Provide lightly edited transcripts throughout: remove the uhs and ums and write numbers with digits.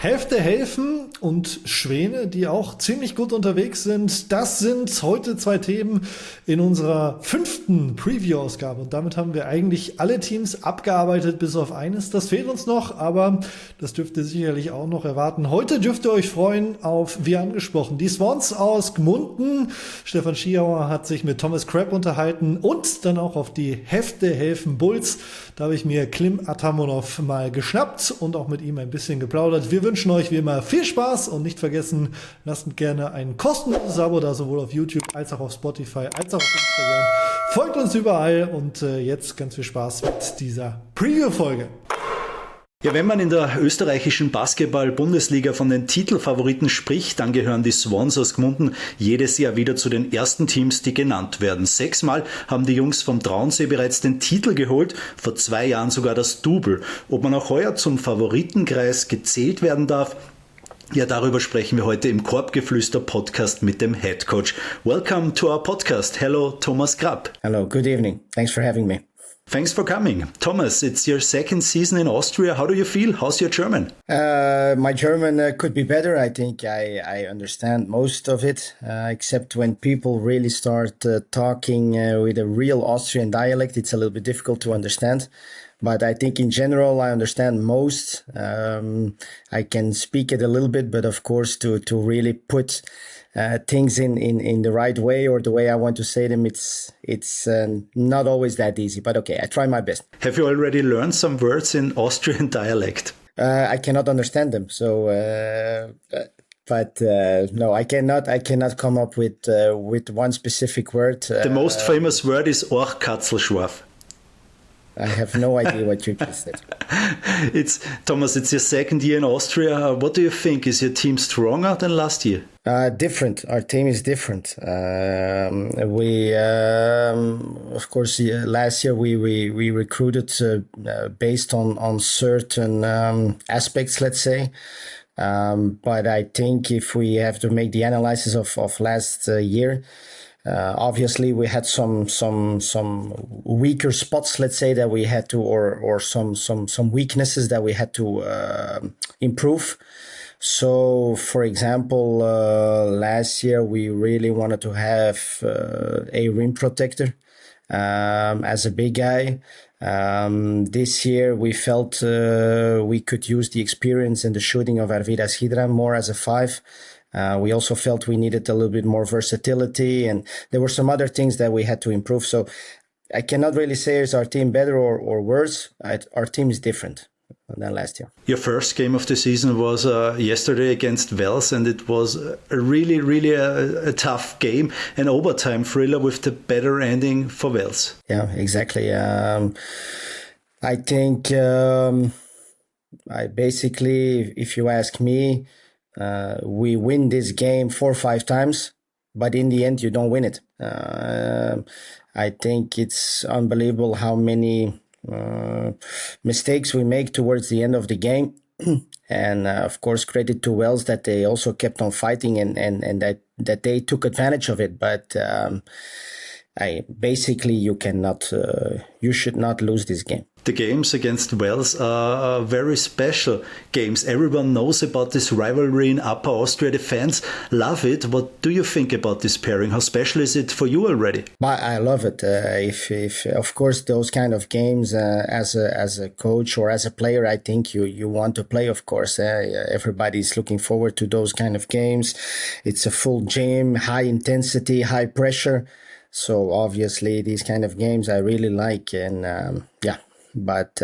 Hefte, Helfen und Schwäne, die auch ziemlich gut unterwegs sind. Das sind heute 2 Themen in unserer 5. Preview-Ausgabe. Und damit haben wir eigentlich alle Teams abgearbeitet, bis auf eines. Das fehlt uns noch, aber das dürft ihr sicherlich auch noch erwarten. Heute dürft ihr euch freuen auf, wie angesprochen, die Swans aus Gmunden. Stefan Schieauer hat sich mit Thomas Crabb unterhalten und dann auch auf die Hefte, Helfen, Bulls. Da habe ich mir Klym Atamobnov mal geschnappt und auch mit ihm ein bisschen geplaudert. Wir wünschen euch wie immer viel Spaß und nicht vergessen, lasst gerne ein kostenloses Abo da, sowohl auf YouTube als auch auf Spotify, als auch auf Instagram. Folgt uns überall und jetzt ganz viel Spaß mit dieser Preview-Folge. Ja, wenn man in der österreichischen Basketball-Bundesliga von den Titelfavoriten spricht, dann gehören die Swans aus Gmunden jedes Jahr wieder zu den ersten Teams, die genannt werden. 6-mal haben die Jungs vom Traunsee bereits den Titel geholt, vor 2 Jahren sogar das Double. Ob man auch heuer zum Favoritenkreis gezählt werden darf, ja, darüber sprechen wir heute im Geflüster Podcast mit dem Head Coach. Welcome to our podcast. Hello, Thomas Crabb. Hello, good evening. Thanks for having me. Thanks for coming. Thomas, it's your 2nd season in Austria. How do you feel? How's your German? My German could be better. I think I understand most of it, except when people really start talking with a real Austrian dialect, it's a little bit difficult to understand. But I think in general, I understand most. I can speak it a little bit, but of course, to really put things in the right way or the way I want to say them, it's not always that easy. But okay, I try my best. Have you already learned some words in Austrian dialect? I cannot understand them, so. But no, I cannot come up with one specific word. The most famous word is Orchkatzelschwarf. I have no idea what you just said. Thomas, it's your 2nd year in Austria. What do you think? Is your team stronger than last year? Different. Our team is different. We, of course, last year we recruited based on certain aspects, let's say. But I think if we have to make the analysis of last year, obviously we had some weaker spots, let's say, that we had to, or some weaknesses that we had to improve. So, for example, last year we really wanted to have a rim protector as a big guy. This year we felt we could use the experience and the shooting of Arvidas Hydra more as a 5. We also felt we needed a little bit more versatility, and there were some other things that we had to improve. So I cannot really say is our team better or worse. Our team is different than last year. Your first game of the season was yesterday against Wels, and it was really a tough game, an overtime thriller with the better ending for Wels. Yeah, exactly. I think I basically, if you ask me, we win this game 4 or 5 times, but in the end, you don't win it. I think it's unbelievable how many mistakes we make towards the end of the game. And of course, credit to Wels that they also kept on fighting and that they took advantage of it. But basically, you should not lose this game. The games against Wels are very special games. Everyone knows about this rivalry in Upper Austria. The fans love it. What do you think about this pairing? How special is it for you already? I love it. If of course those kind of games as a coach or as a player, I think you want to play. Of course, everybody's looking forward to those kind of games. It's a full gym, high intensity, high pressure. So obviously these kind of games I really like, and yeah. But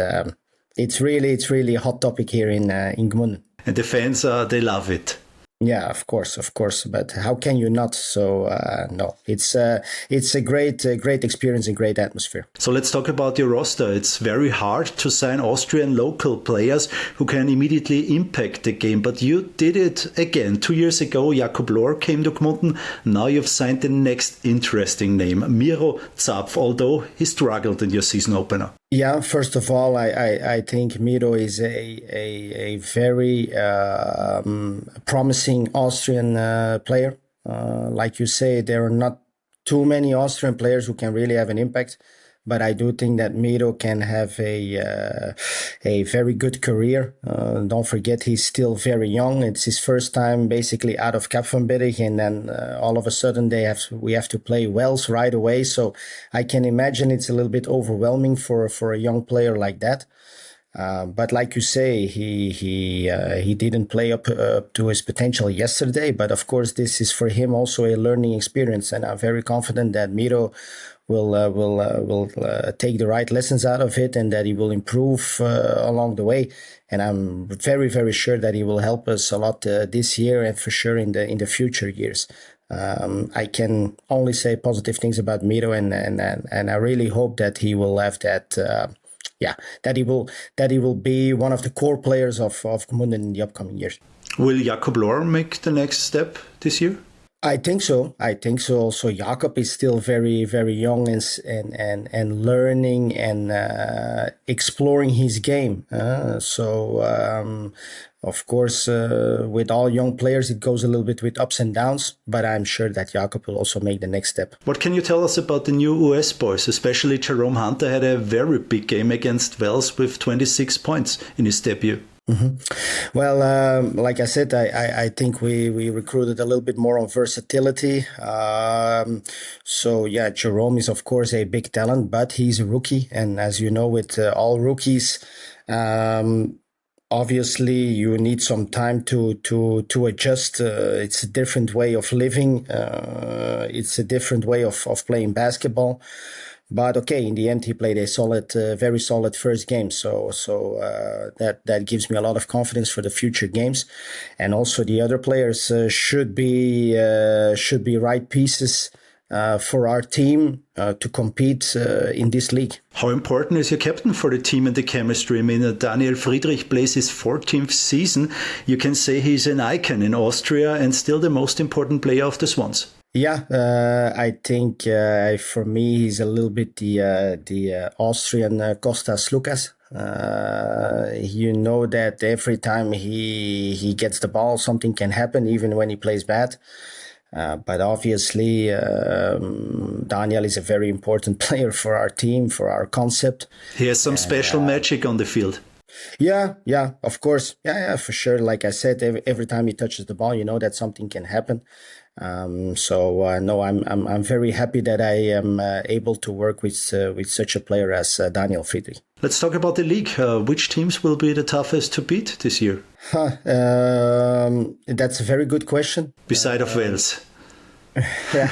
it's really a hot topic here in Gmunden. And the fans, they love it. Yeah, of course. But how can you not? So no, it's a great experience and great atmosphere. So let's talk about your roster. It's very hard to sign Austrian local players who can immediately impact the game. But you did it again. 2 years ago, Jakob Lohr came to Gmunden. Now you've signed the next interesting name, Miro Zapf, although he struggled in your season opener. Yeah, first of all, I think Miro is a very promising Austrian player. Like you say, there are not too many Austrian players who can really have an impact. but I do think that Miro can have a very good career. Don't forget, he's still very young. It's his first time basically out of Kapfenberg, and then all of a sudden we have to play Wales right away. So I can imagine it's a little bit overwhelming for a young player like that. But like you say, he didn't play up to his potential yesterday. But of course, this is for him also a learning experience, and I'm very confident that Miro will take the right lessons out of it, and that he will improve along the way. And I'm very, very sure that he will help us a lot this year, and for sure in the future years. I can only say positive things about Miro, and I really hope that he will have that. That he will be one of the core players of Gmunden in the upcoming years. Will Jakob Lohr make the next step this year? I think so. Also, Jakob is still very, very young and learning and exploring his game. Of course, with all young players, it goes a little bit with ups and downs, but I'm sure that Jakob will also make the next step. What can you tell us about the new US boys? Especially Jerome Hunter had a very big game against Wales with 26 points in his debut. Mm-hmm. Well, like I said, I think we recruited a little bit more on versatility. Jerome is of course a big talent, but he's a rookie, and as you know, with all rookies, obviously you need some time to adjust. It's a different way of living. It's a different way of playing basketball. But okay, in the end, he played a solid, very solid first game. So that gives me a lot of confidence for the future games. And also the other players should be right pieces for our team to compete in this league. How important is your captain for the team and the chemistry? I mean, Daniel Friedrich plays his 14th season. You can say he's an icon in Austria and still the most important player of the Swans. Yeah, I think for me he's a little bit the Austrian Kostas Lukas. You know that every time he gets the ball, something can happen, even when he plays bad. But obviously, Daniel is a very important player for our team, for our concept. He has some special magic on the field. Yeah, of course. Yeah, for sure. Like I said, every time he touches the ball, you know that something can happen. I'm very happy that I am able to work with such a player as Daniel Friedrich. Let's talk about the league. Which teams will be the toughest to beat this year? That's a very good question. Beside of Wales. Yeah,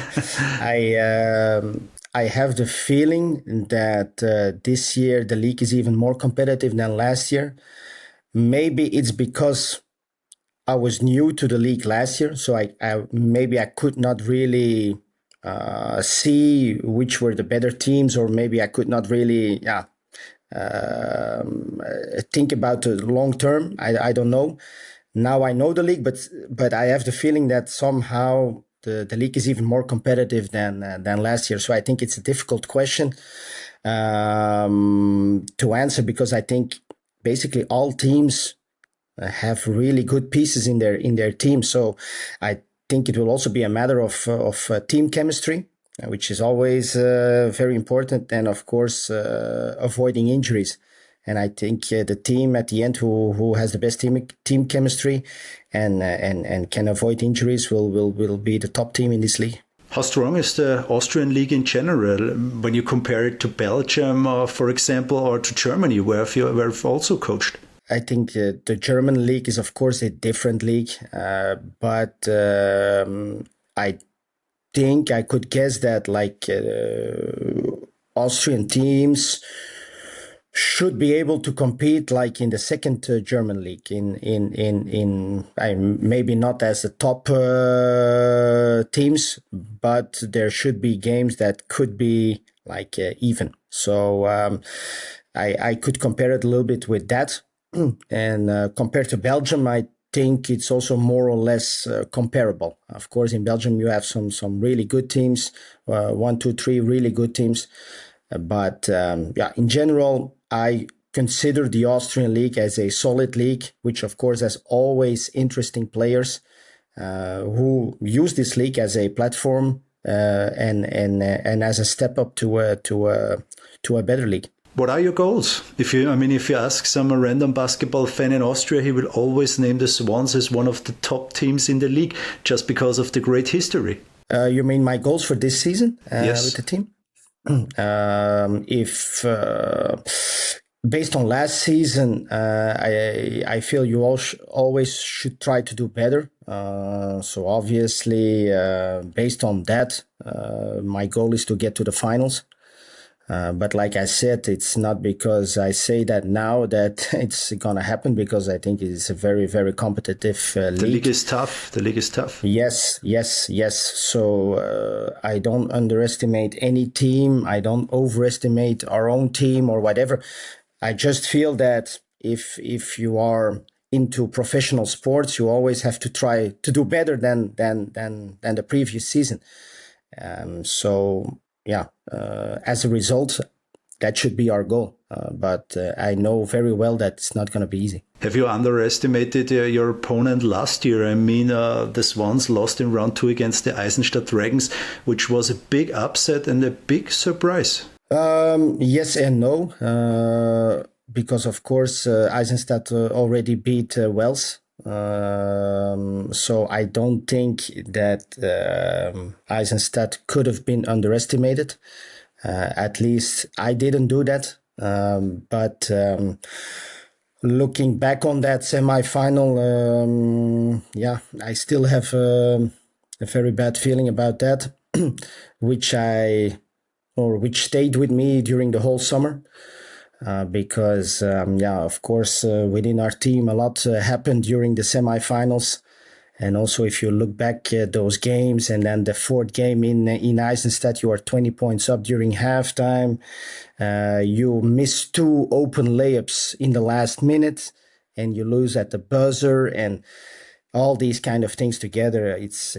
I have the feeling that this year the league is even more competitive than last year. Maybe it's because I was new to the league last year, so I could not really see which were the better teams, or maybe I could not really think about the long term. I don't know. Now I know the league, but I have the feeling that somehow the league is even more competitive than last year. So I think it's a difficult question to answer, because I think basically all teams have really good pieces in their team. So I think it will also be a matter of team chemistry, which is always very important, and of course avoiding injuries. And I think the team at the end who has the best team chemistry and can avoid injuries will be the top team in this league. How strong is the Austrian league in general when you compare it to Belgium, for example, or to Germany, where you've also coached? I think the German league is, of course, a different league, but I think I could guess that Austrian teams should be able to compete like in the second German league, in maybe not as the top teams, but there should be games that could be like even. So I could compare it a little bit with that. And compared to Belgium, I think it's also more or less comparable. Of course, in Belgium, you have some really good teams, 1, 2, 3 really good teams. But in general, I consider the Austrian league as a solid league, which of course has always interesting players who use this league as a platform and as a step up to a better league. What are your goals? If you ask some random basketball fan in Austria, he will always name the Swans as one of the top teams in the league just because of the great history. You mean my goals for this season Yes. with the team? If based on last season, I feel you always should try to do better. So obviously, based on that, my goal is to get to the finals. But like I said, it's not because I say that now that it's going to happen, because I think it's a very, very competitive league. The league is tough. The league is tough. Yes. So I don't underestimate any team. I don't overestimate our own team or whatever. I just feel that if you are into professional sports, you always have to try to do better than the previous season. As a result, that should be our goal. But I know very well that it's not going to be easy. Have you underestimated your opponent last year? The Swans lost in round 2 against the Eisenstadt Dragons, which was a big upset and a big surprise. Yes and no. Because, of course, Eisenstadt already beat Wels. So I don't think that Eisenstadt could have been underestimated. At least I didn't do that. But looking back on that semi-final, I still have a very bad feeling about that, which stayed with me during the whole summer. Because, of course, within our team, a lot happened during the semifinals. And also, if you look back at those games, and then the fourth game in Eisenstadt, you are 20 points up during halftime. You miss 2 open layups in the last minute, and you lose at the buzzer, and all these kind of things together. It's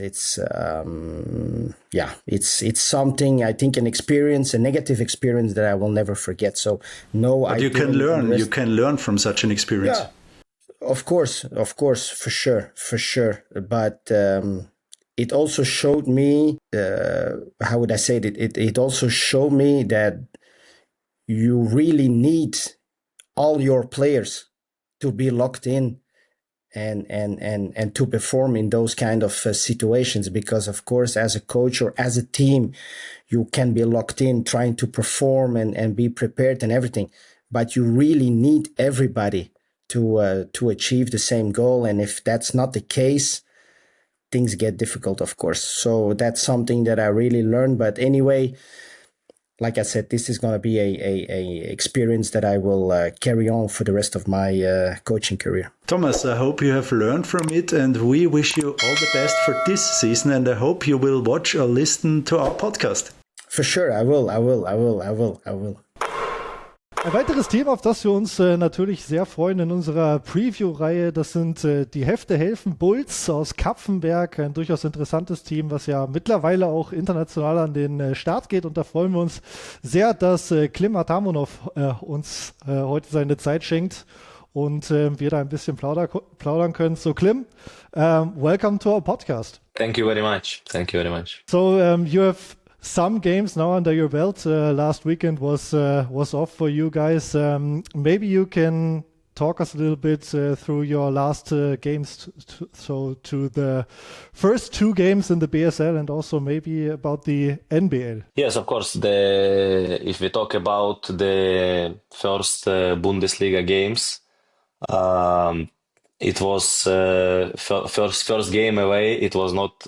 something, I think, a negative experience that I will never forget. So no, but you can learn. You can learn from such an experience. Yeah, of course, for sure. But it also showed me, how would I say it? It also showed me that you really need all your players to be locked in and to perform in those kind of situations, because of course, as a coach or as a team, you can be locked in trying to perform and be prepared and everything, but you really need everybody to achieve the same goal. And if that's not the case, things get difficult, of course. So that's something that I really learned. But anyway, like I said, this is going to be a experience that I will carry on for the rest of my coaching career. Thomas, I hope you have learned from it, and we wish you all the best for this season, and I hope you will watch or listen to our podcast. For sure, I will. Ein weiteres Thema, auf das wir uns natürlich sehr freuen in unserer Preview-Reihe, das sind die Hefte, Helfen, Bulls aus Kapfenberg. Ein durchaus interessantes Team, was ja mittlerweile auch international an den Start geht. Und da freuen wir uns sehr, dass Klym Atamobnov uns heute seine Zeit schenkt und wir da ein bisschen plaudern können. So Klym, welcome to our podcast. Thank you very much. So you have some games now under your belt. Last weekend was off for you guys. Maybe you can talk us a little bit through your last games, to the first 2 games in the BSL, and also maybe about the NBL. Yes, of course. If we talk about the first Bundesliga games, it was first game away. It was not.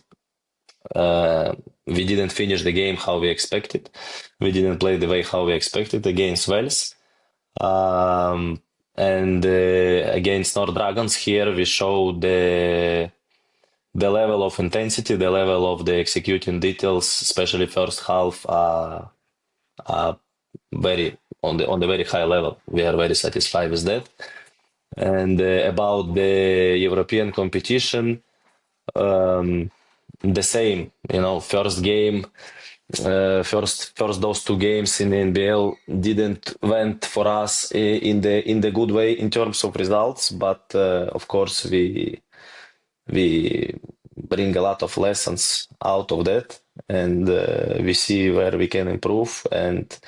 We didn't finish the game how we expected. We didn't play the way how we expected against Wales. And against North Dragons here, we showed the level of intensity, the level of the executing details, especially first half, very on the very high level. We are very satisfied with that. And about the European competition, the same, first game, first those 2 games in the NBL didn't went for us in the good way in terms of results, but of course we bring a lot of lessons out of that, and we see where we can improve and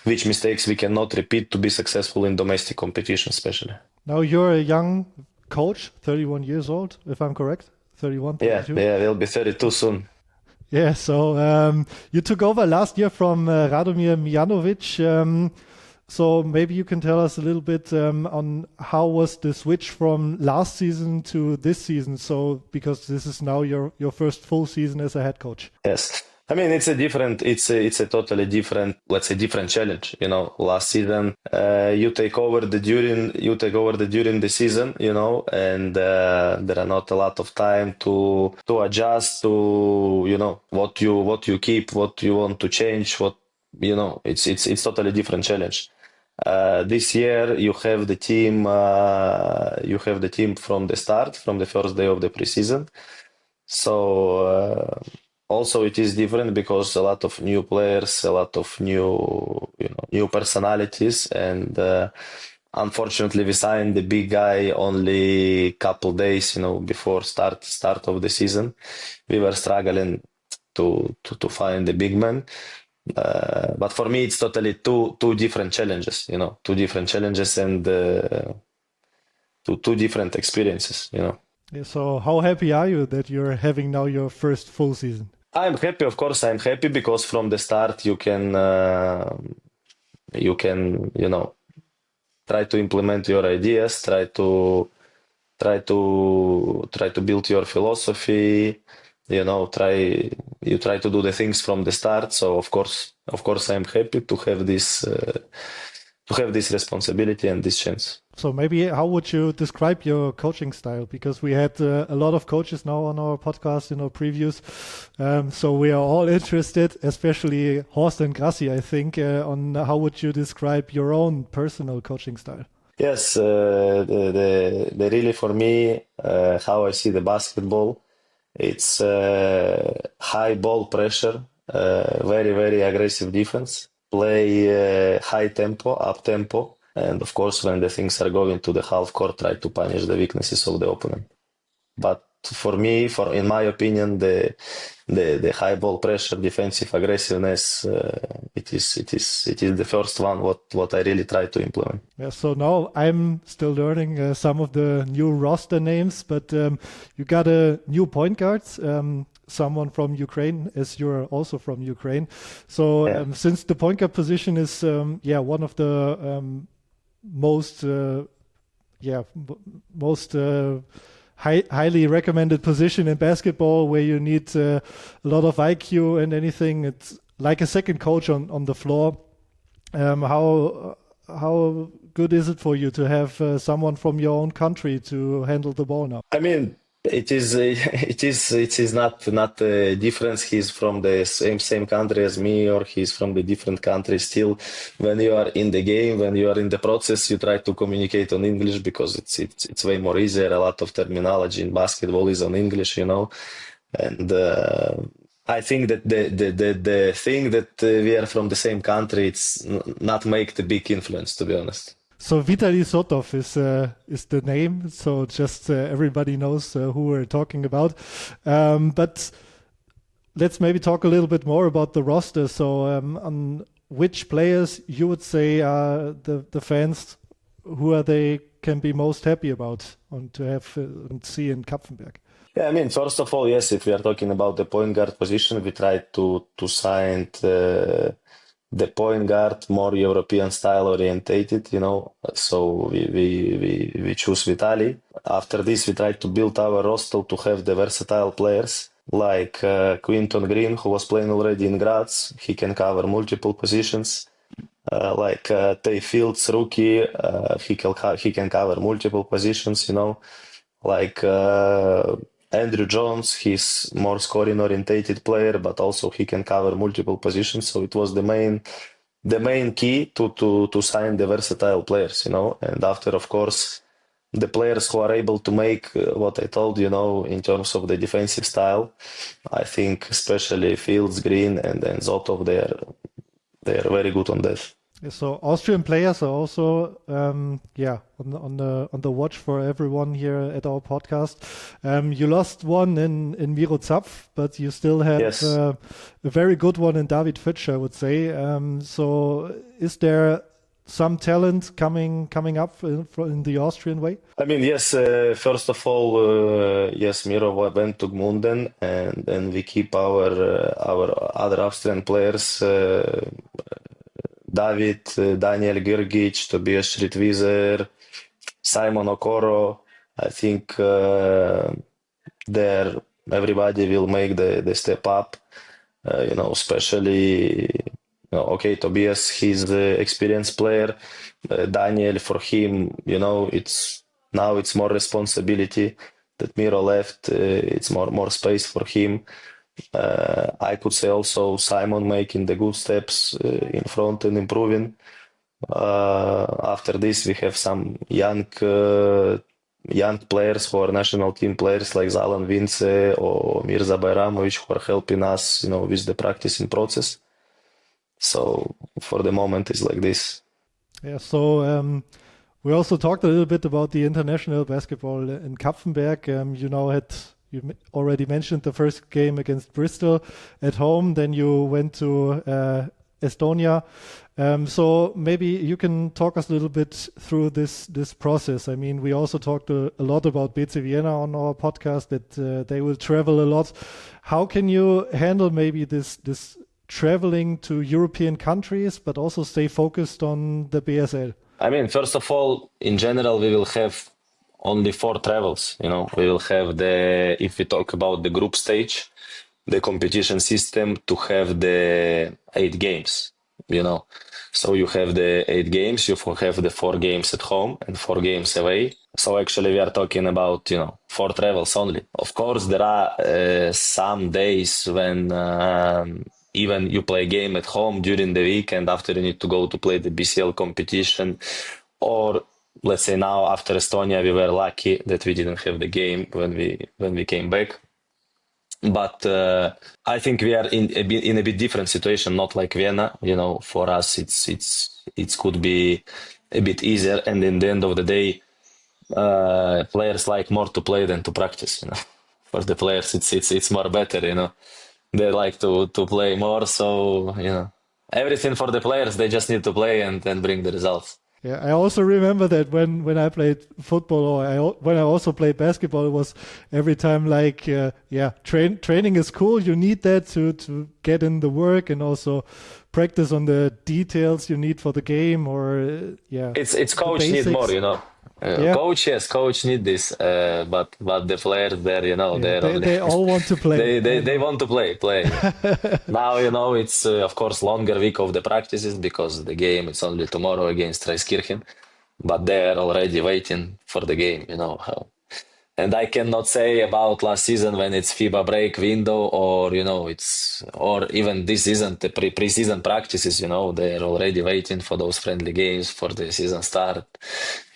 which mistakes we cannot repeat to be successful in domestic competition, especially. Now you're a young coach, 31 years old, if I'm correct. 31, 32. Yeah, we'll be 32 soon. Yeah, so you took over last year from Radomir Mijanovic. So maybe you can tell us a little bit on how was the switch from last season to this season. So because this is now your first full season as a head coach. Yes. I mean, it's a totally different, let's say, different challenge. Last season, you take over during the season, and there are not a lot of time to adjust to, what you keep, what you want to change, it's totally different challenge. This year you have the team from the start, from the first day of the preseason. So also it is different because a lot of new players, a lot of new personalities, and unfortunately we signed the big guy only couple days, before start of the season. We were struggling to find the big man. But for me, it's totally two different challenges, and two different experiences, Yeah, so how happy are you that you're having now your first full season? I'm happy, of course. I'm happy because from the start you can try to implement your ideas, try to build your philosophy. You try to do the things from the start. So of course, I'm happy to have this responsibility and this chance. So maybe how would you describe your coaching style? Because we had a lot of coaches now on our podcast, previews. So we are all interested, especially Horst and Grassi, I think, on how would you describe your own personal coaching style? Yes, the really for me, how I see the basketball, it's high ball pressure, very, very aggressive defense, play high tempo, up tempo, and of course when the things are going to the half court, try to punish the weaknesses of the opponent. But for me, in my opinion, the high ball pressure, defensive aggressiveness, it is the first one what I really try to implement. Yeah, so now I'm still learning some of the new roster names, but you got a new point guard, someone from Ukraine, as you're also from Ukraine. So since the point guard position is one of the most highly recommended position in basketball, where you need a lot of IQ and anything. It's like a second coach on the floor. How good is it for you to have someone from your own country to handle the ball now? I mean, it is not a difference. He's from the same country as me, or he's from the different country. Still, when you are in the game, when you are in the process, you try to communicate on English because it's way more easier. A lot of terminology in basketball is on English, and I think that the thing that we are from the same country, it's not make the big influence, to be honest. So Vitaly Sotov is the name. So just everybody knows who we're talking about. But let's maybe talk a little bit more about the roster. So on which players you would say are the fans who are they can be most happy about and to have and see in Kapfenberg? Yeah, I mean, first of all, yes, if we are talking about the point guard position, we try to sign the point guard more European style orientated, so we choose Vitaly. After this, we try to build our roster to have the versatile players like Quinton Green, who was playing already in Graz. He can cover multiple positions. Like Tay Fields, rookie, he can cover multiple positions, like Andrew Jones, he's more scoring orientated player, but also he can cover multiple positions. So it was the main key to sign the versatile players, and after, of course, the players who are able to make what I told, in terms of the defensive style. I think especially Fields, Green, and Zotov, they're very good on that. So Austrian players are also, on the watch for everyone here at our podcast. You lost one in Miro Zapf, but you still have Yes. a very good one in David Fitch, I would say. So is there some talent coming up in the Austrian way? I mean, yes, first of all, yes, Miro went to Gmunden, and we keep our other Austrian players, David, Daniel Girgic, Tobias Schrittwieser, Simon Okoro. I think there everybody will make the step up, especially, okay, Tobias, he's the experienced player. Daniel, for him, it's more responsibility that Miro left. It's more space for him. I could say also Simon making the good steps in front and improving. After this, we have some young players who are national team players like Zalan Vince or Mirza Bayramovic who are helping us, with the practicing process. So for the moment, it's like this. Yeah. So we also talked a little bit about the international basketball in Kapfenberg. You already mentioned the first game against Bristol at home. Then you went to Estonia. So maybe you can talk us a little bit through this process. I mean, we also talked a lot about BC Vienna on our podcast, that they will travel a lot. How can you handle maybe this traveling to European countries, but also stay focused on the BSL? I mean, first of all, in general, we will have only 4 travels. We will have if we talk about the group stage, the competition system, to have the 8 games, So you have the 8 games, you have the 4 games at home and 4 games away. So actually we are talking about, 4 travels only. Of course, there are some days when even you play a game at home during the week and after you need to go to play the BCL competition. Or let's say now after Estonia, we were lucky that we didn't have the game when we came back. But I think we are in a bit different situation, not like Vienna. For us, it could be a bit easier. And in the end of the day, players like more to play than to practice. For the players, it's more better. They like to play more. So everything for the players, they just need to play and bring the results. Yeah, I also remember that when I played football or when I also played basketball, it was every time like, training is cool. You need that to get in the work and also practice on the details you need for the game It's coach need more, Coach need this, but the players there, they all want to play. They want to play. Now, it's of course longer week of the practices because the game is only tomorrow against Reiskirchen, but they're already waiting for the game, And I cannot say about last season when it's FIBA break window or or even this season, the pre-season practices, they're already waiting for those friendly games for the season start.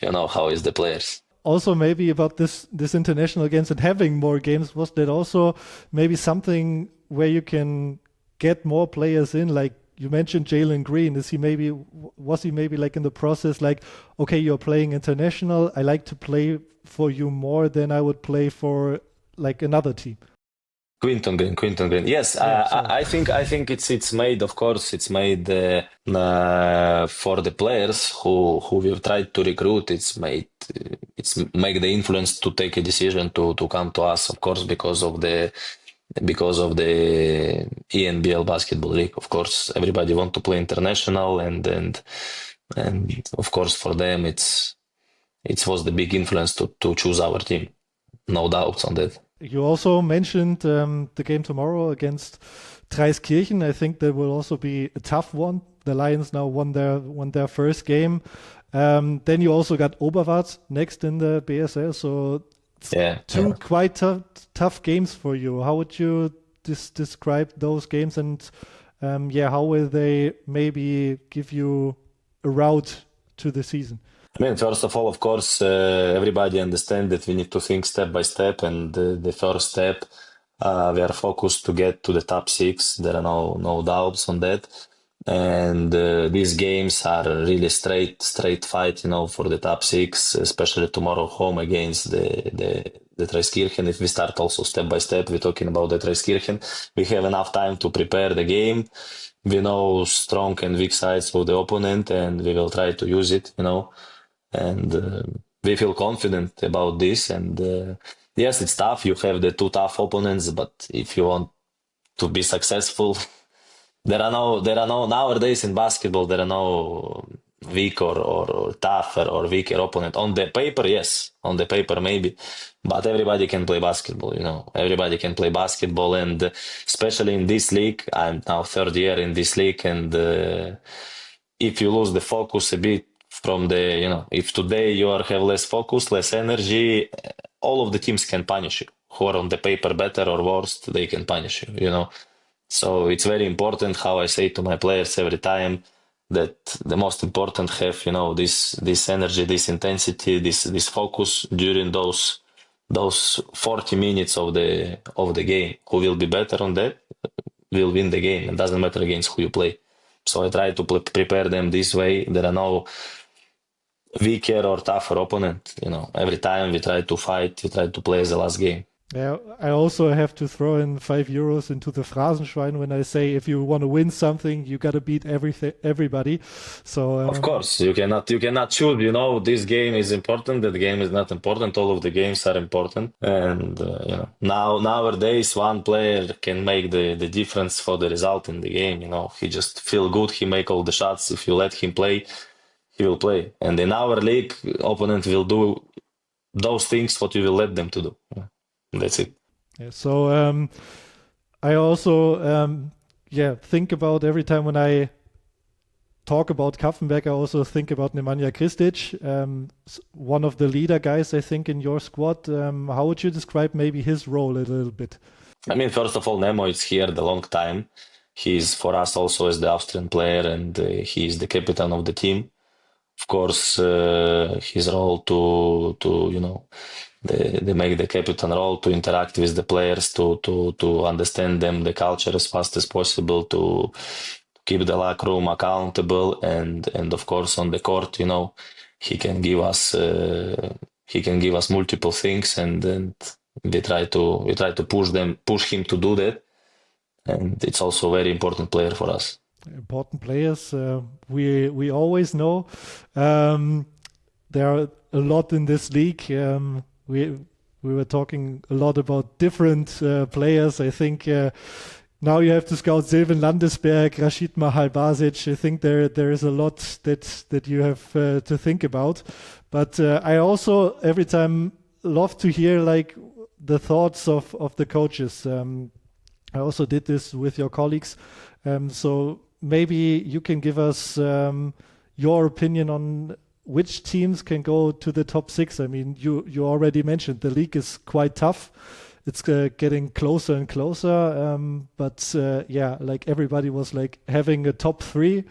How is the players? Also maybe about this international games and having more games, was that also maybe something where you can get more players in? Like you mentioned Jalen Green, was he maybe like in the process like, okay, you're playing international, I like to play for you more than I would play for like another team? Quinton Green. Yes, I think it's made. Of course, it's made for the players who we've tried to recruit. It's make the influence to take a decision to come to us. Of course, because of the ENBL basketball league. Of course, everybody want to play international, and of course for them it was the big influence to choose our team. No doubts on that. You also mentioned the game tomorrow against Dreiskirchen. I think that will also be a tough one. The Lions now won their first game. Then you also got Oberwart next in the BSL. So two quite tough games for you. How would you describe those games? And how will they maybe give you a route to the season? I mean, first of all, of course, everybody understands that we need to think step by step. And the first step, we are focused to get to the top 6. There are no doubts on that. And these games are really straight fight, for the top 6, especially tomorrow home against the Traiskirchen. If we start also step by step, we're talking about the Traiskirchen. We have enough time to prepare the game. We know strong and weak sides of the opponent, and we will try to use it, and we feel confident about this. And yes, it's tough. You have the 2 tough opponents, but if you want to be successful, there are no nowadays in basketball. There are no weak or tougher or weaker opponent. On the paper, yes. On the paper, maybe. But everybody can play basketball, Everybody can play basketball. And especially in this league, I'm now 3rd year in this league. And if you lose the focus a bit from if today you have less focus, less energy, all of the teams can punish you. Who are on the paper better or worse, they can punish you, So it's very important, how I say to my players every time, that the most important have, this energy, this intensity, this focus during those 40 minutes of the game. Who will be better on that will win the game. It doesn't matter against who you play. So I try to prepare them this way. There are no weaker or tougher opponent. Every time we try to fight, we try to play the last game. Yeah, I also have to throw in €5 into the Phrasenschwein when I say if you want to win something, you got to beat everybody. So of course, you cannot choose. This game is important. That game is not important. All of the games are important, and nowadays one player can make the difference for the result in the game. He just feel good. He make all the shots. If you let him play, he will play. And in our league, opponent will do those things what you will let them to do. That's it. Yeah, so I also think about every time when I talk about Kapfenberg, I also think about Nemanja Kristic, one of the leader guys, I think, in your squad. How would you describe maybe his role a little bit? I mean, first of all, Nemo is here the long time. He's for us also as the Austrian player, and he is the captain of the team. Of course, his role to they make the captain role to interact with the players, to understand them, the culture as fast as possible, to keep the locker room accountable, and of course on the court, he can give us multiple things, and we try to push him to do that, and it's also a very important player for us. Important players, we always know. There are a lot in this league. We were talking a lot about different players. I think now you have to scout Silvan Landesberg, Rashid Mahal-Basic. I think there is a lot that you have to think about. But I also every time love to hear the thoughts of the coaches. I also did this with your colleagues. So maybe you can give us your opinion on which teams can go to the top 6. I mean, you already mentioned the league is quite tough. It's getting closer and closer. But everybody was having a top 3.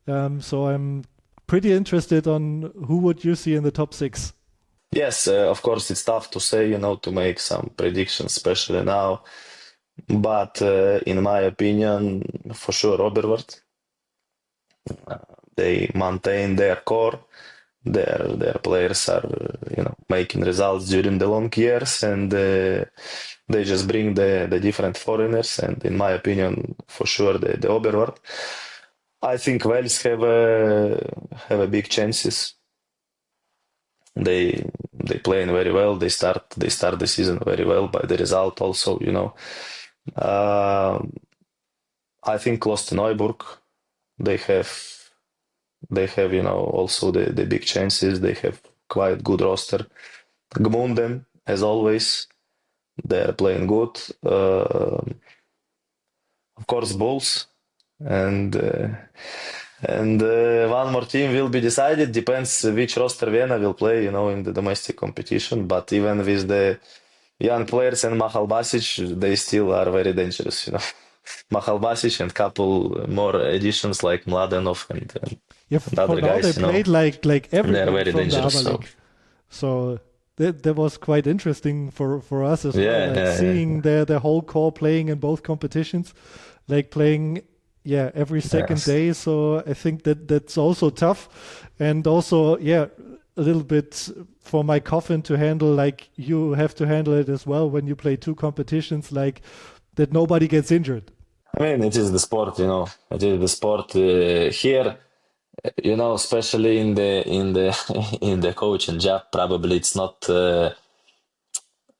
So I'm pretty interested on who would you see in the top 6. Yes, of course, it's tough to say, to make some predictions, especially now. But in my opinion, for sure, Oberwart. They maintain their core. Their players are, making results during the long years, and they just bring the different foreigners. And in my opinion, for sure, the Oberwart. I think Wales have a big chances. They playing very well. They start the season very well by the result. Also, I think Klosterneuburg, they have also the big chances. They have quite good roster. Gmunden, as always, they're playing good. Of course, Bulls, and one more team will be decided. Depends which roster Vienna will play, in the domestic competition. But even with the young players and Mahal Basic, they still are very dangerous, Mahal Basic and couple more additions like Mladenov and other guys, they played like everyone. They're very from dangerous. The so that was quite interesting for us as well. Seeing the whole core playing in both competitions, playing every second Yes. day. So I think that's also tough, and also a little bit for my coffin to handle. Like you have to handle it as well when you play two competitions, like that nobody gets injured. I mean, it is the sport, you know. It is the sport here, you know, especially in the in the coaching job. Probably it's not.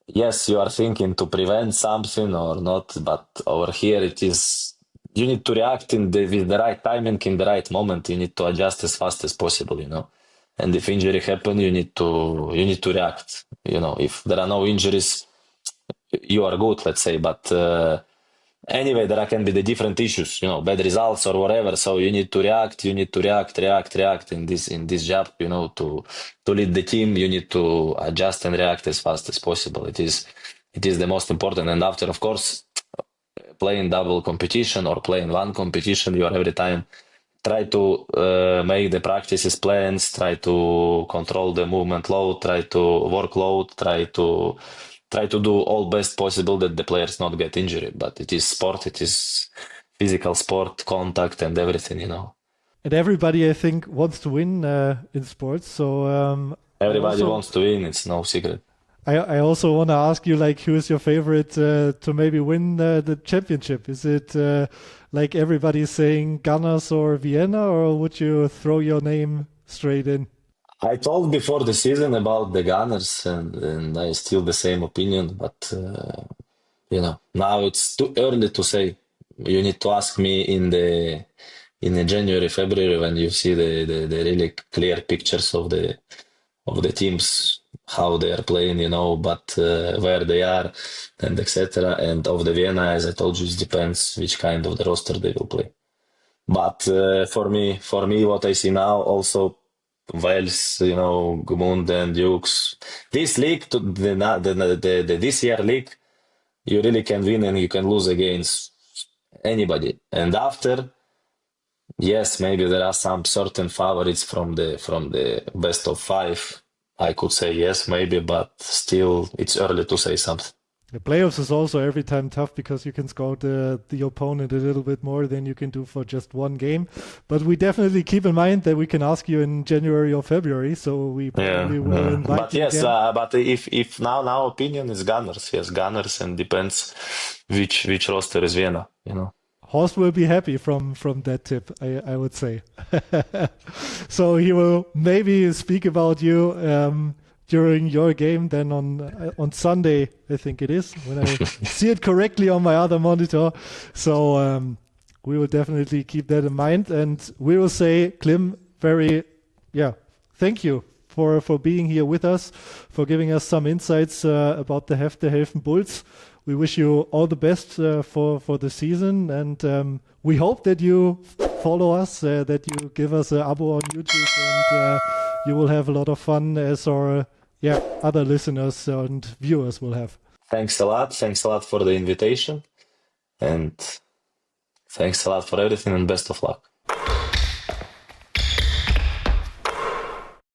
Yes, you are thinking to prevent something or not, but over here it is. You need to react with the right timing in the right moment. You need to adjust as fast as possible, you know. And if injury happen, you need to react. You know, if there are no injuries, you are good, let's say. But anyway, there can be the different issues, you know, bad results or whatever. So you need to react. You need to react in this job. You know, to lead the team, you need to adjust and react as fast as possible. It is the most important. And after, of course, playing double competition or playing one competition, you are every time try to make the practices plans, try to control the movement load, try to workload, try to do all best possible that the players not get injured. But it is sport, it is physical sport, contact and everything, you know. And everybody, I think, wants to win in sports. So Everybody wants to win, it's no secret. I also want to ask you, like, who is your favorite to maybe win the championship? Is it like everybody's saying Gunners or Vienna, or would you throw your name straight in? I told before the season about the Gunners, and I still the same opinion, but you know, now it's too early to say. You need to ask me in the January, February when you see the really clear pictures of the teams, how they are playing, you know, but where they are and etc. And of the Vienna, as I told you, it depends which kind of the roster they will play. But for me, what I see now also Wales, you know, Gmunden, Dukes. This league, the this year league, you really can win and you can lose against anybody. And after, yes, maybe there are some certain favorites from the best of five. I could say yes, maybe, but still, it's early to say something. The playoffs is also every time tough because you can scout the opponent a little bit more than you can do for just one game. But we definitely keep in mind that we can ask you in January or February, so we probably will invite But you yes, again. but if now opinion is Gunners, yes, Gunners, and depends which roster is Vienna, you know. Horst will be happy from that tip, I would say. So he will maybe speak about you during your game then on Sunday, I think it is, when I see it correctly on my other monitor. So we will definitely keep that in mind, and we will say, Klym, thank you for being here with us, for giving us some insights about the Hefte Helfen Bulls. We wish you all the best for the season, and we hope that you follow us, that you give us an abo on YouTube, and you will have a lot of fun as our other listeners and viewers will have. Thanks a lot. Thanks a lot for the invitation, and thanks a lot for everything, and best of luck.